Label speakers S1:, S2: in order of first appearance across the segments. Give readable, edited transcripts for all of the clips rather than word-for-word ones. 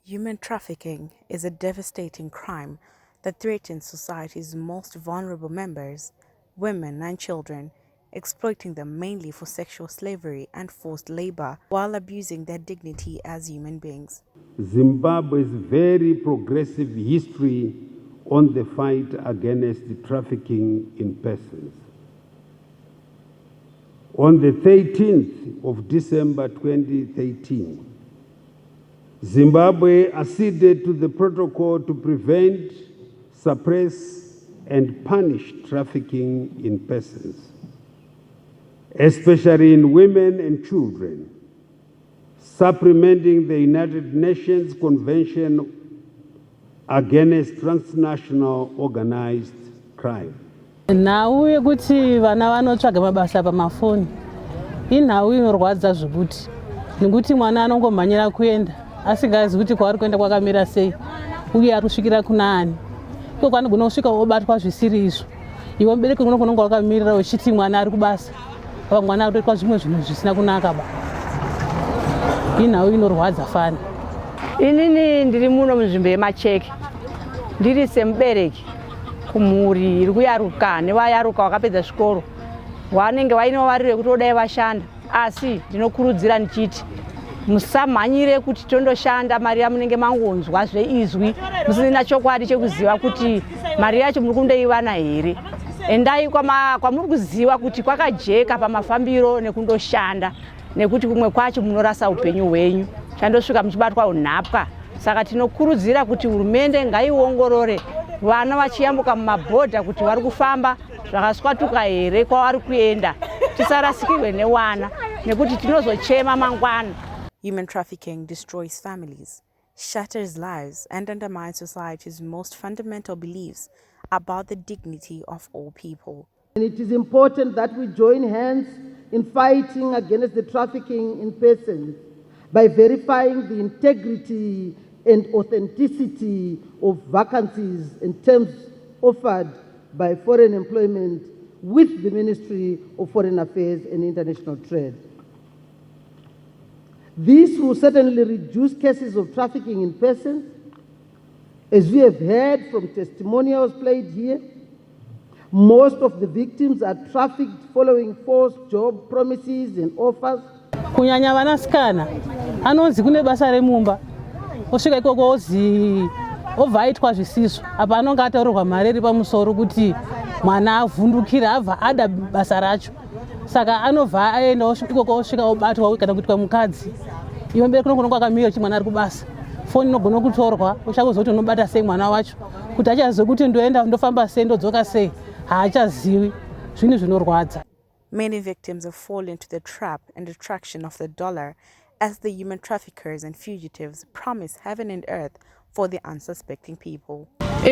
S1: Human trafficking is a devastating crime that threatens society's most vulnerable members, women and children, exploiting them mainly for sexual slavery and forced labor while abusing their dignity as human beings.
S2: Zimbabwe's very progressive history on the fight against trafficking in persons. On the 13th of December 2013, Zimbabwe acceded to the protocol to prevent, suppress, and punish trafficking in persons, especially in women and children, supplementing the United Nations Convention against transnational organized crime.
S3: Nhau yekuti vana vanotsvaga mabasa pamafoni inhau inorwadza zvokuti nekuti mwana anongomhanyira kuenda asingazi kuti kwaari kuenda kwakamira sei uye ari kusvikira kuna ani. Iko kwanogona kusvika obatwa zvisiri izvo. Iwe mubereki unogona wakamirira uchiti mwana ari kubasa. Apa mwana ari kuitwa zvimwe zvinhu zvisina kunaka ba. Inhau inorwadza fani.
S4: Inini ndiri muno munzvimbo yemacheke. Ndiri semubereki kumhuri iri kuyaruka nevayaruka vakapedza zvikoro. Vanenge vaine vavariro yekuti vodai vashanda. Asi ndinokurudzira ndichiti musamhanyire kuti tondoshanda mari yamunenge mangonzwa zveizwi musina chokwadi chekuziva kuti mari yacho muri kundoiwana here. Endai kwamuri kuziva kuti kwakajeka pamafambiro nekundoshanda nekuti kumwe kwacho munorasa upenyu hwenyu chandosvika muchibatwa unhapwa. Saka tinokurudzira kuti hurumende ngaiongorore vana vachiyambuka mumabhodha kuti vari kufamba zvakaswatuka here kwavari kuenda. Tisarasikirwe newana nekuti tinozochema mangwana.
S1: Human trafficking destroys families, shatters lives, and undermines society's most fundamental beliefs about the dignity of all people.
S5: And it is important that we join hands in fighting against the trafficking in persons by verifying the integrity and authenticity of vacancies and terms offered by foreign employment with the Ministry of Foreign Affairs and International Trade. This will certainly reduce cases of trafficking in persons. As we have heard from testimonials played here, most of the victims are trafficked following false job promises and offers.
S3: Kunyanya vanasikana anonzi kune basa remumba osvika ikoko ozi obvaitwa zvisizvo apa anonge ataurirwa mari iri pamusoro kuti mwana avhundukire abva ada basa racho. Saka anobva aenda ikoko osvika obatwa kana kuitwa mukadzi. Iwe mubereki unogona kwakamira kuti mwana ari kubasa. Foni inogona kutorwa uchakuzoti unobata sei mwana wacho kuti achaziva kuti ndoenda ndofamba sei ndodzoka sei haachazivi. Zvinhu zvinorwadza.
S1: Many victims have fallen into the trap and attraction of the dollar as the human traffickers and fugitives promise heaven and earth for the unsuspecting people.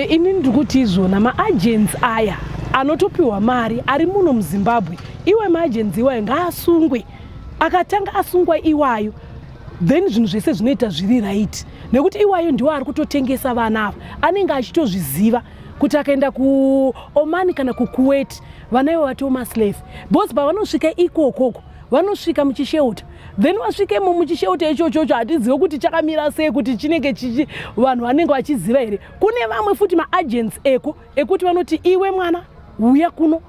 S6: Ini ndikuti izvona maagents aya anotopiwa mari ari muno muZimbabwe iwe maagents iwayo ngaasungwe. Akatanga asungwa iwayo then zvinhu zvese zvinoita zviri right nekuti iwayo ndiwo ari kutotengesa vana ava anenge achitozviziva kuti akaenda kuOman kana kuKuwait vana ivo vatoma slave bosi pavanosvika ikokoko vanosvika muchisheuta then vasvikemo muchisheuta ichochocho hatizive kuti chakamira sei kuti chinenge chichi vanhu vanenge vachiziva here. Kune vamwe futi maagents ekuti vanoti iwe mwana uya kuno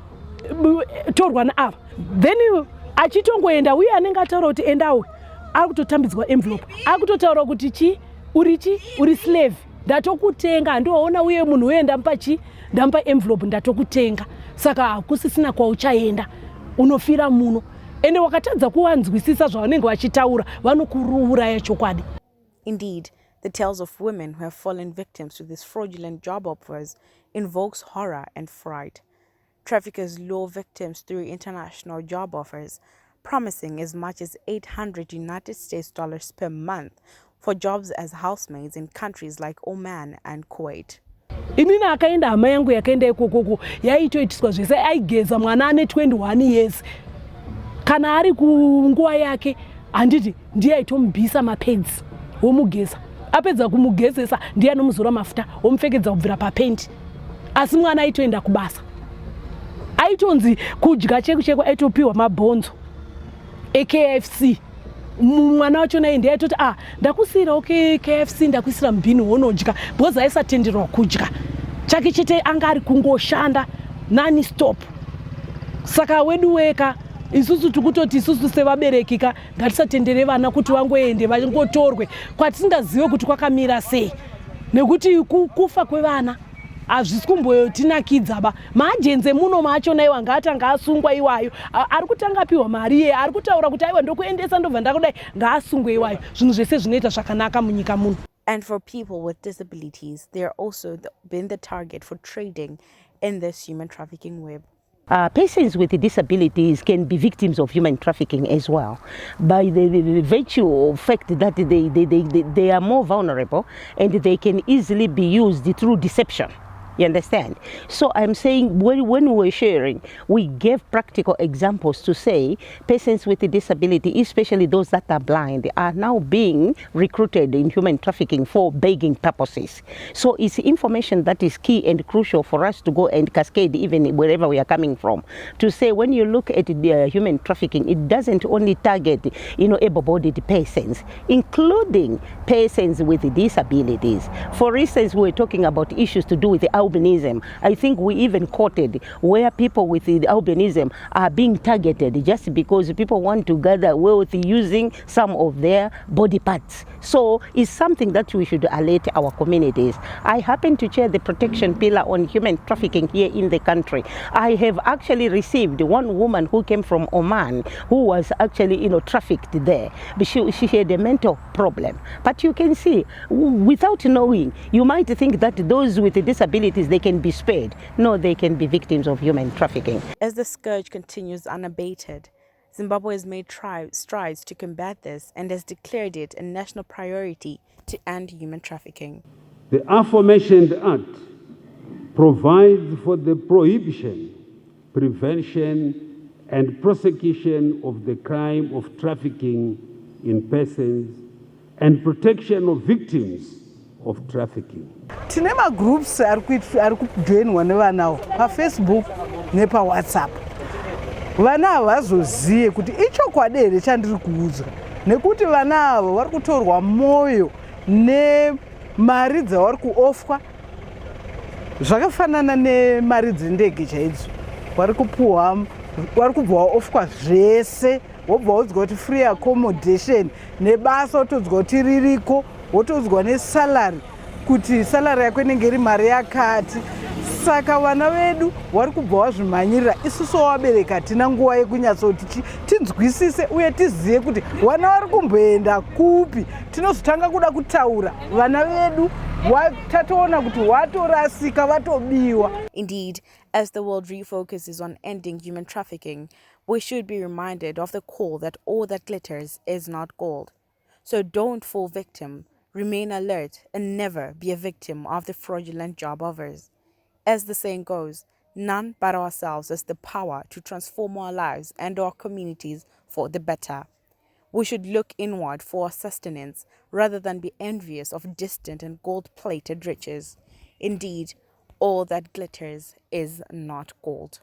S6: torwa naava then achitongoenda uye anenge ataura kuti endawe ari kutotambidzwa envelope ari kutotaura kuti uri slave ndatokutenga ndoona uye munhu uye ndampa envelope ndatokutenga saka hakusisina kwauchaenda unofira muno ende wakatadza kuvanzwisisa zvavanenge vachitaura vanokuuraya chokwadi.
S1: Indeed, the tales of women who have fallen victims to these fraudulent job offers invokes horror and fright. Traffickers lure victims through international job offers, promising as much as $800 United States per month for jobs as housemaids in countries like Oman and Kuwait.
S6: Inini akaenda hama yangu yakaenda ikokoko yaitoitiswa zvese aigeza mwana ane 21 years kana ari kunguva yake handiti ndiye aitomubvisa mapads womugeza apedza kumugezesa ndiye anomuzora mafuta womupfekedza kubvira papendi asi mwana aitoenda kubasa aitonzi kudya cheko aitopiwa mabhonzo eKFC mwana wachona ndiye aitoti ndakusiyirawo KFC ndakuisira mbini wonodya because aisatenderwa kudya chake chete anga ari kungoshanda nani stop. Saka wedu weka isusu tikutoti isusu sevaberekika ngatisatendere vana kuti vangoende vangotorwe kwatisingazive kuti kwakamira sei, nekuti kufa kwevana hazvisi kumbotinakidza ba. Maajenzi muno machona iwa ngaatanga asungwa iwayo, ari kutanga piwa mari ye, ari kutaura kuti aiwa ndokuendesa ndobva ndakudai ngaasungwe iwayo. Zvinhu zvese zvinoita zvakanaka munyika muno.
S1: And for people with disabilities, they are also been the target for trading in this human trafficking web.
S7: Persons with disabilities can be victims of human trafficking as well, by the virtue of fact that they are more vulnerable and they can easily be used through deception. You understand? So I'm saying when we were sharing, we gave practical examples to say persons with a disability, especially those that are blind, are now being recruited in human trafficking for begging purposes. So it's information that is key and crucial for us to go and cascade even wherever we are coming from. To say when you look at the human trafficking, it doesn't only target able-bodied persons, including persons with disabilities. For instance, we were talking about issues to do with the albinism. I think we even quoted where people with the albinism are being targeted just because people want to gather wealth using some of their body parts. So it's something that we should alert our communities. I happen to chair the protection pillar on human trafficking here in the country. I have actually received one woman who came from Oman who was actually trafficked there. But she had a mental problem. But you can see, without knowing, you might think that those with disabilities, they can be spared. No, they can be victims of human trafficking.
S1: As the scourge continues unabated, Zimbabwe has made strides to combat this and has declared it a national priority to end human trafficking.
S2: The aforementioned Act provides for the prohibition, prevention, and prosecution of the crime of trafficking in persons and protection of victims of trafficking.
S8: Tine magroups ari kujoinwa nevanawo paFacebook nepaWhatsApp. Vana havazozive kuti ichokwadi here chandiri kuudzwa, nekuti vana ava vari kutorwa mwoyo nemari dzavari kuofwa zvakafanana nemari dzendege chaidzo. Vari kubva vaofwa zvese, wobva wodzwa kuti free accommodation, nebasa wotodzwa kuti ririko, wotodzwa nesalary kuti salary yako inenge iri mari yakati. Saka vana vedu vari kubva vazvimhanyirira. Isusu vabereki hatina nguva yekunyatsoti tinzwisise uye tizive kuti vana vari kumboenda kupi. Tinozotanga kuda kutaura vana vedu tatoona kuti vatorasika, vatobiwa.
S1: Indeed, as the world refocuses on ending human trafficking, we should be reminded of the call that all that glitters is not gold. So don't fall victim. Remain alert and never be a victim of the fraudulent job offers. As the saying goes, none but ourselves has the power to transform our lives and our communities for the better. We should look inward for our sustenance rather than be envious of distant and gold-plated riches. Indeed, all that glitters is not gold.